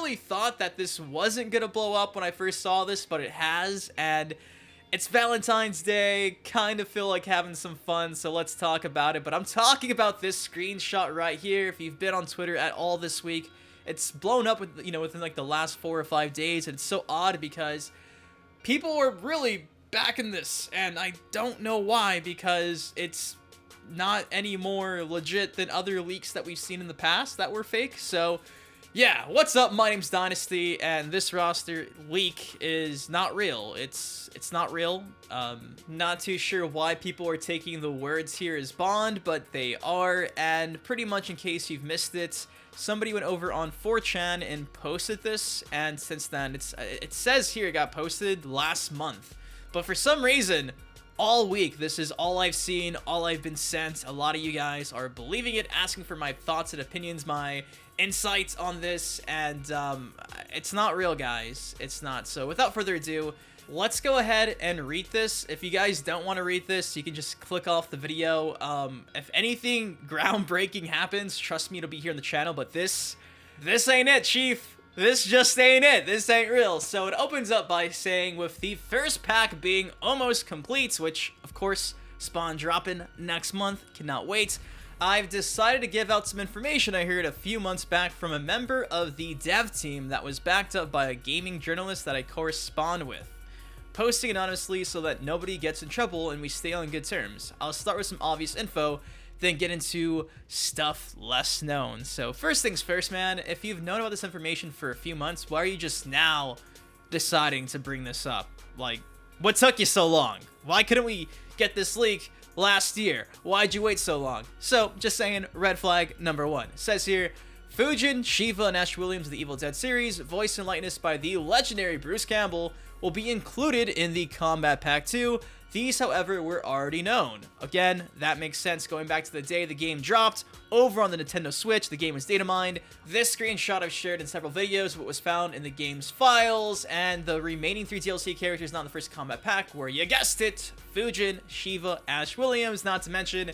really thought that this wasn't gonna blow up when I first saw this, but it has, and it's Valentine's Day, kind of feel like having some fun, so let's talk about it. But I'm talking about this screenshot right here. If you've been on Twitter at all this week, it's blown up with, within like the last 4 or 5 days, and it's so odd because people were really backing this, and I don't know why, because it's not any more legit than other leaks that we've seen in the past that were fake. So yeah, what's up? My name's Dynasty, and this roster leak is not real. It's not real. Not too sure why people are taking the words here as bond, but they are. And pretty much in case you've missed it, somebody went over on 4chan and posted this, and since then it says here it got posted last month, but for some reason all week this is all I've seen, all I've been sent. A lot of you guys are believing it, asking for my thoughts and opinions, my insights on this, and it's not real, guys. It's not. So without further ado, let's go ahead and read this. If you guys don't want to read this, you can just click off the video. If anything groundbreaking happens, trust me, it'll be here on the channel, but this ain't it, Chief. This just ain't it. This ain't real. So it opens up by saying, with the first pack being almost complete, which of course spawn dropping next month, cannot wait, I've decided to give out some information I heard a few months back from a member of the dev team that was backed up by a gaming journalist that I correspond with, posting anonymously so that nobody gets in trouble and we stay on good terms. I'll start with some obvious info, then get into stuff less known. So first things first, man, if you've known about this information for a few months, why are you just now deciding to bring this up? Like, what took you so long? Why couldn't we get this leak last year? Why'd you wait so long? So, just saying, red flag number 1. It says here, Fujin, Shiva, and Ash Williams of the Evil Dead series, voiced and likeness by the legendary Bruce Campbell, will be included in the Combat Pack 2. These, however, were already known. Again, that makes sense going back to the day the game dropped. Over on the Nintendo Switch, the game was data mined. This screenshot I've shared in several videos, what was found in the game's files, and the remaining 3 DLC characters not in the first Combat Pack were, you guessed it, Fujin, Shiva, Ash Williams, not to mention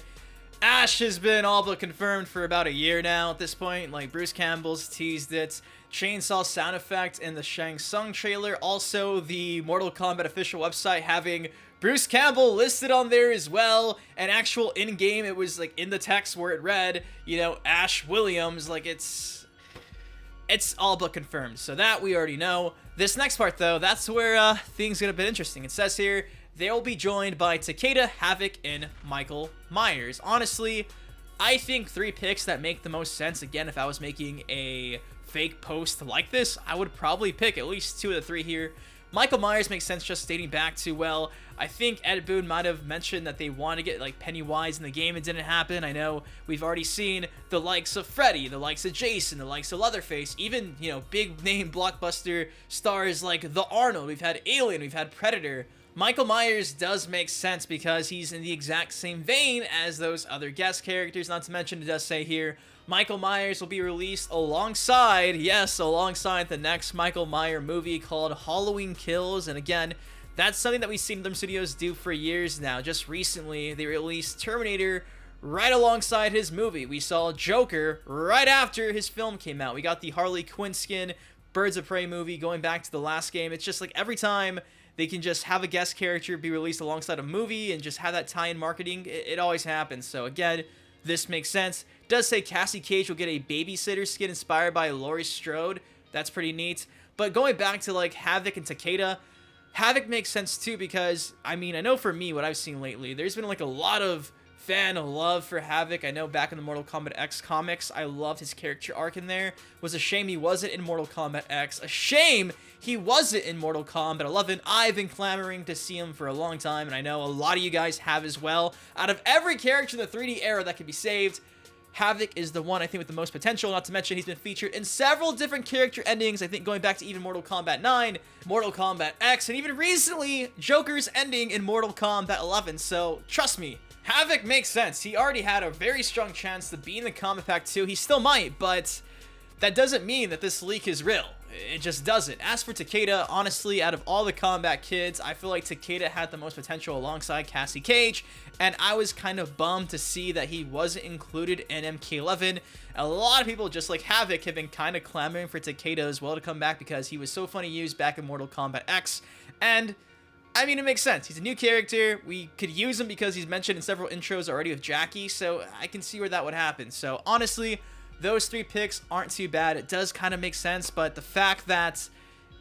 Ash has been all but confirmed for about a year now at this point. Like, Bruce Campbell's teased it. Chainsaw sound effect in the Shang Tsung trailer. Also, the Mortal Kombat official website having Bruce Campbell listed on there as well. And actual in-game, it was like in the text where it read, Ash Williams. Like, it's all but confirmed. So that we already know. This next part, though, that's where things get a bit interesting. It says here, they will be joined by Takeda, Havoc, and Michael Myers. Honestly, I think 3 picks that make the most sense. Again, if I was making a fake post like this, I would probably pick at least 2 of the 3 here. Michael Myers makes sense just dating back to, well, I think Ed Boon might have mentioned that they want to get like Pennywise in the game. It didn't happen. I know we've already seen the likes of Freddy, the likes of Jason, the likes of Leatherface, even, big name blockbuster stars like The Arnold. We've had Alien, we've had Predator. Michael Myers does make sense because he's in the exact same vein as those other guest characters. Not to mention, it does say here, Michael Myers will be released alongside, yes, alongside the next Michael Myers movie called Halloween Kills. And again, that's something that we've seen them studios do for years now. Just recently, they released Terminator right alongside his movie. We saw Joker right after his film came out. We got the Harley Quinn skin, Birds of Prey movie going back to the last game. It's just like every time they can just have a guest character be released alongside a movie and just have that tie-in marketing, it always happens. So again, this makes sense. It does say Cassie Cage will get a babysitter skin inspired by Laurie Strode. That's pretty neat. But going back to like Havoc and Takeda, Havoc makes sense too because, I mean, I know for me, what I've seen lately, there's been like a lot of fan love for Havoc. I know back in the Mortal Kombat X comics, I loved his character arc in there. It was a shame he wasn't in Mortal Kombat X. A shame he wasn't in Mortal Kombat 11. I've been clamoring to see him for a long time, and I know a lot of you guys have as well. Out of every character in the 3D era that can be saved, Havoc is the one, I think, with the most potential. Not to mention, he's been featured in several different character endings. I think going back to even Mortal Kombat 9, Mortal Kombat X, and even recently, Joker's ending in Mortal Kombat 11. So, trust me, Havoc makes sense. He already had a very strong chance to be in the Combat Pack 2. He still might, but that doesn't mean that this leak is real. it just doesn't. As for Takeda, honestly, out of all the combat kids, I feel like Takeda had the most potential alongside Cassie Cage, and I was kind of bummed to see that he wasn't included in MK11. A lot of people, just like Havoc, have been kind of clamoring for Takeda as well to come back because he was so funny used back in Mortal Kombat X, and I mean, it makes sense. He's a new character. We could use him because he's mentioned in several intros already with Jackie, so I can see where that would happen. So honestly, those 3 picks aren't too bad. It does kind of make sense, but the fact that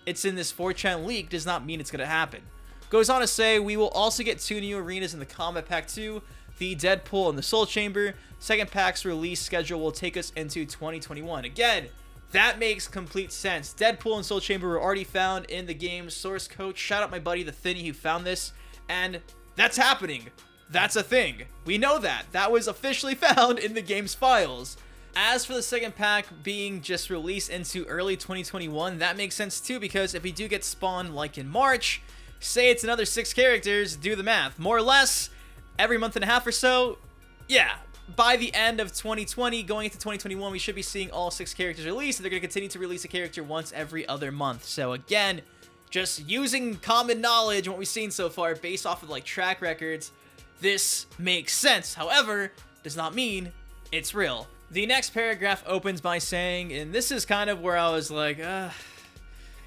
it's in this 4chan leak does not mean it's going to happen. Goes on to say, we will also get 2 new arenas in the Combat Pack 2, the Deadpool and the Soul Chamber. Second pack's release schedule will take us into 2021. Again, that makes complete sense. Deadpool and Soul Chamber were already found in the game's source code. Shout out my buddy, the Thinny, who found this, and that's happening. That's a thing. We know that. That was officially found in the game's files. As for the second pack being just released into early 2021, that makes sense too, because if we do get spawned like in March, say it's another 6 characters, do the math. More or less, every month and a half or so, yeah. By the end of 2020, going into 2021, we should be seeing all 6 characters released, and they're going to continue to release a character once every other month. So again, just using common knowledge and what we've seen so far based off of like track records, this makes sense. However, does not mean it's real. The next paragraph opens by saying, and this is kind of where I was like,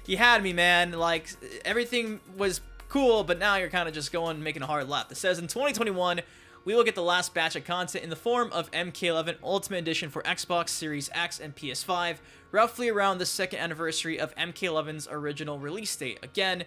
you had me, man. Like, everything was cool, but now you're kind of just going, making a hard left. It says, in 2021, we will get the last batch of content in the form of MK11 Ultimate Edition for Xbox Series X and PS5, roughly around the 2nd anniversary of MK11's original release date. Again,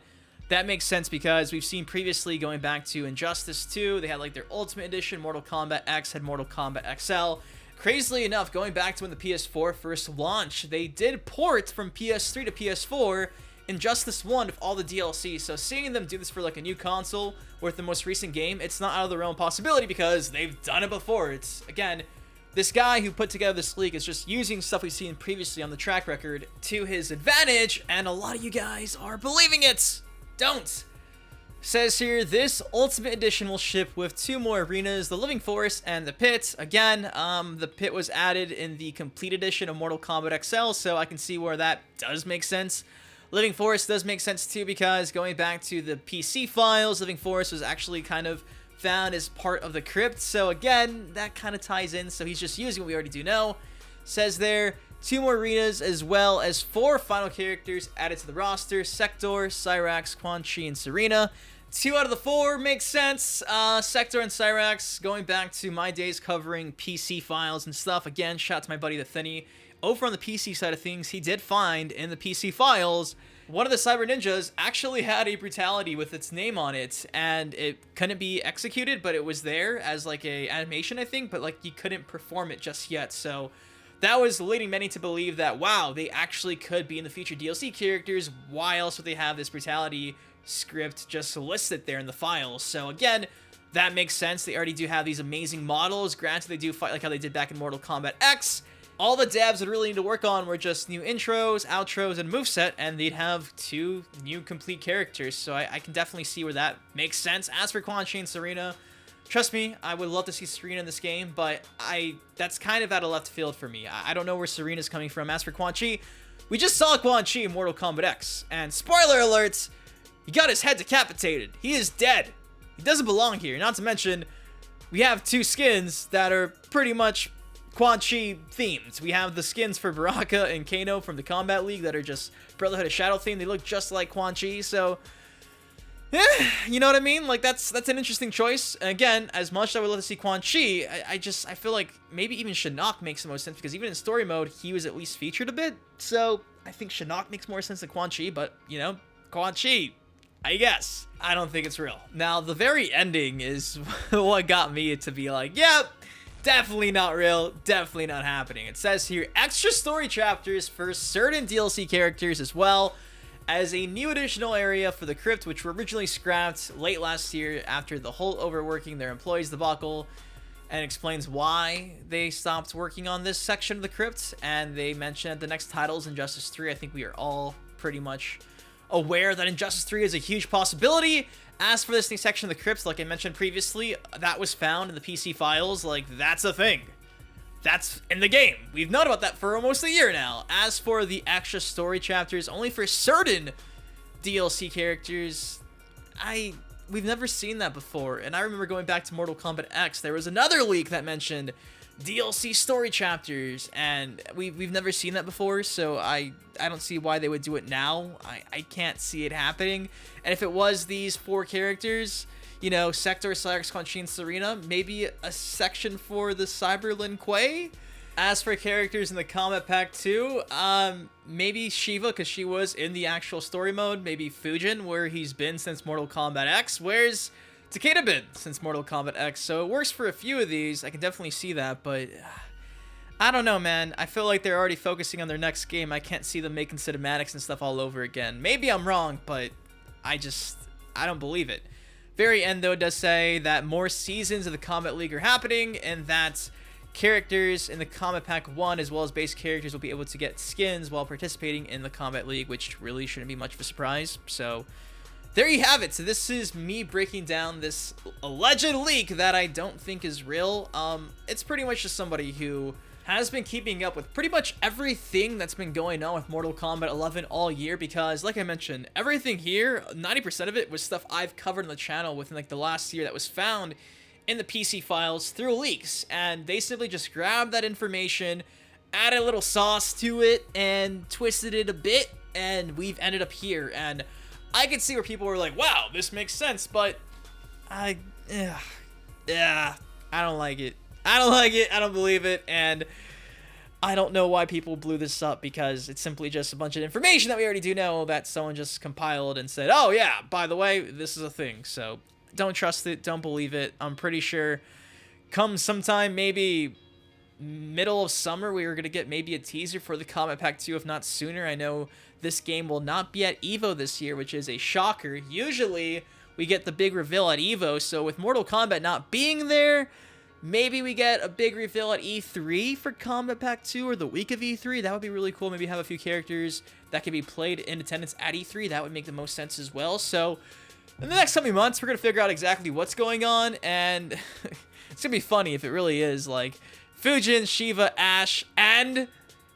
that makes sense because we've seen previously, going back to Injustice 2, they had like their Ultimate Edition, Mortal Kombat X had Mortal Kombat XL. Crazily enough, going back to when the PS4 first launched, they did port from PS3 to PS4 Injustice 1 with all the DLC, so seeing them do this for like a new console with the most recent game, it's not out of the realm of possibility because they've done it before. It's, again, this guy who put together this league is just using stuff we've seen previously on the track record to his advantage, and a lot of you guys are believing it. Don't. Says here, this Ultimate Edition will ship with 2 more arenas, the Living Forest and the Pit. Again, the Pit was added in the Complete Edition of Mortal Kombat XL, so I can see where that does make sense. Living Forest does make sense too, because going back to the PC files, Living Forest was actually kind of found as part of the Krypt, so again, that kind of ties in, so he's just using what we already do know. Says there, 2 more arenas as well as 4 final characters added to the roster, Sector, Cyrax, Quan Chi, and Serena. 2 out of the 4 makes sense. Sector and Cyrax, going back to my days covering PC files and stuff. Again, shout out to my buddy the Thinny. Over on the PC side of things, he did find in the PC files, one of the Cyber Ninjas actually had a brutality with its name on it, and it couldn't be executed, but it was there as like a animation, I think, but like you couldn't perform it just yet. So that was leading many to believe that, wow, they actually could be in the future DLC characters. Why else would they have this brutality script just listed there in the files? So again, that makes sense. They already do have these amazing models. Granted, they do fight like how they did back in Mortal Kombat X. All the devs would really need to work on were just new intros, outros, and moveset, and they'd have 2 new complete characters. So I can definitely see where that makes sense. As for Quan Chi and Serena, trust me, I would love to see Serena in this game, but that's kind of out of left field for me. I don't know where Serena's coming from. As for Quan Chi, we just saw Quan Chi in Mortal Kombat X, and spoiler alerts, he got his head decapitated. He is dead. He doesn't belong here. Not to mention, we have 2 skins that are pretty much Quan Chi themed. We have the skins for Baraka and Kano from the Combat League that are just Brotherhood of Shadow themed. They look just like Quan Chi, so you know what I mean? Like, that's an interesting choice. And again, as much as I would love to see Quan Chi, I feel like maybe even Shinnok makes the most sense, because even in story mode, he was at least featured a bit. So I think Shinnok makes more sense than Quan Chi, but, you know, Quan Chi, I guess. I don't think it's real. Now, the very ending is what got me to be like, yep, definitely not real, definitely not happening. It says here, extra story chapters for certain DLC characters, as well as a new additional area for the Krypt, which were originally scrapped late last year after the whole overworking their employees debacle, and explains why they stopped working on this section of the Krypt. And they mentioned the next title is Injustice 3. I think we are all pretty much aware that Injustice 3 is a huge possibility. As for this new section of the Krypt, like I mentioned previously, that was found in the PC files. Like, that's a thing. that's in the game. We've known about that for almost a year now. As for the extra story chapters, only for certain DLC characters, we've never seen that before. And I remember going back to Mortal Kombat X, there was another leak that mentioned DLC story chapters, and we've never seen that before, so I don't see why they would do it now. I can't see it happening. And if it was these 4 characters, you know, Sector, Cyrix, Quan Chi, and Serena, maybe a section for the Cyber Lin Kuei. As for characters in the Combat Pack 2, maybe Shiva, because she was in the actual story mode. Maybe Fujin, where he's been since Mortal Kombat X. Where's Takeda been since Mortal Kombat X? So it works for a few of these. I can definitely see that, but I don't know, man. I feel like they're already focusing on their next game. I can't see them making cinematics and stuff all over again. Maybe I'm wrong, but I don't believe it. Very end, though, it does say that more seasons of the Combat League are happening, and that characters in the Combat Pack 1 as well as base characters will be able to get skins while participating in the Combat League, which really shouldn't be much of a surprise. So there you have it. So this is me breaking down this alleged leak that I don't think is real. It's pretty much just somebody who has been keeping up with pretty much everything that's been going on with Mortal Kombat 11 all year, because like I mentioned, everything here, 90% of it was stuff I've covered on the channel within like the last year that was found in the PC files through leaks, and they simply just grabbed that information, added a little sauce to it, and twisted it a bit, and we've ended up here. And I could see where people were like, wow, this makes sense, but I don't like it. I don't like it. I don't believe it. And I don't know why people blew this up, because it's simply just a bunch of information that we already do know that someone just compiled and said, oh yeah, by the way, this is a thing. So don't trust it. Don't believe it. I'm pretty sure come sometime, maybe middle of summer, we were going to get maybe a teaser for the Combat Pack 2, if not sooner. I know this game will not be at EVO this year, which is a shocker. Usually we get the big reveal at EVO, so with Mortal Kombat not being there, maybe we get a big reveal at E3 for Combat Pack 2, or the week of E3. That would be really cool. Maybe have a few characters that can be played in attendance at E3. That would make the most sense as well. So in the next coming months, we're going to figure out exactly what's going on, and it's going to be funny if it really is like Fujin, Shiva, Ash, and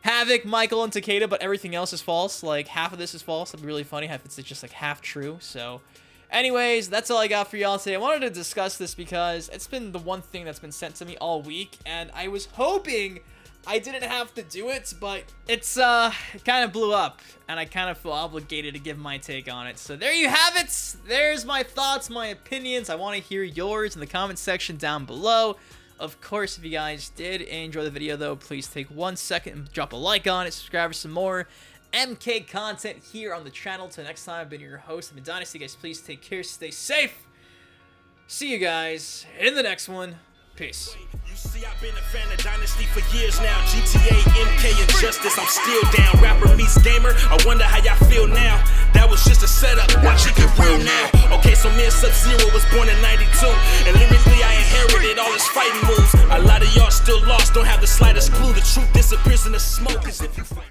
Havoc, Michael, and Takeda, but everything else is false. Like, half of this is false. That'd be really funny if it's just like half true. So anyways, that's all I got for y'all today. I wanted to discuss this because it's been the one thing that's been sent to me all week, and I was hoping I didn't have to do it, but it's it kind of blew up, and I kind of feel obligated to give my take on it. So there you have it. There's my thoughts, my opinions. I want to hear yours in the comment section down below. Of course, if you guys did enjoy the video, though, please take 1 second and drop a like on it. Subscribe for some more MK content here on the channel. Till next time, I've been your host, I've been Dynasty. Guys, please take care, stay safe. See you guys in the next one. Peace. You see, I've been a fan of Dynasty for years now. GTA, MK, and Justice, I'm still down. Rapper meets gamer, I wonder how y'all feel now. That was just a setup, watch it get real now. Okay, so me and Sub-Zero was born in 92, and lyrically I inherited all his fighting moves. A lot of y'all still lost, don't have the slightest clue. The truth disappears in the smoke as if you fight.